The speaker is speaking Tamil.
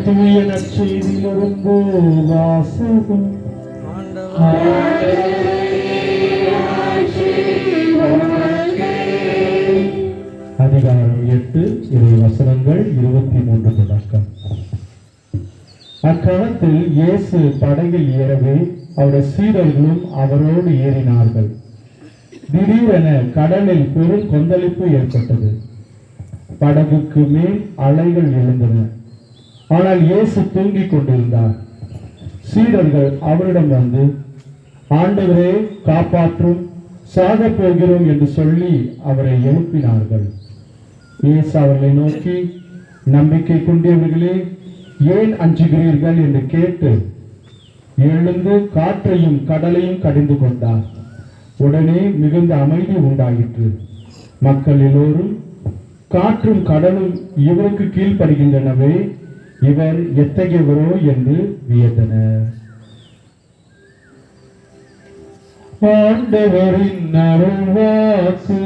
தூய நற்செய்தியிலிருந்து வாசகம். அதிகாரம் 8 இறை வசனங்கள் 23 தொடக்கம். அக்காலத்தில் இயேசு படகில் ஏறவே அவருடைய சீடர்களும் அவரோடு ஏறினார்கள். திடீரென கடலில் பெரும் கொந்தளிப்பு ஏற்பட்டது. படகுக்கு மேல் அலைகள் எழுந்தன. ஆனால் இயேசு தூங்கிக் கொண்டிருந்தார். சீடர்கள் அவரிடம் வந்து, ஆண்டவரே காப்பாற்றும், சாக போகிறோம் என்று சொல்லி அவரை எழுப்பினார்கள். இயேசு அவர்களை நோக்கி, நம்பிக்கை கொண்டவர்களே, ஏன் அஞ்சுகிறீர்கள் என்று கேட்டு எழுந்து காற்றையும் கடலையும் கடிந்து கொண்டார். உடனே மிகுந்த அமைதி உண்டாயிற்று. மக்கள் எல்லோரும் காற்றும் கடலும் இவருக்கு கீழ்ப்படுகின்றனவே, இவர் எத்தகையவரோ என்று வியந்தனர். ஆண்டவரின் அருள்வாக்கு.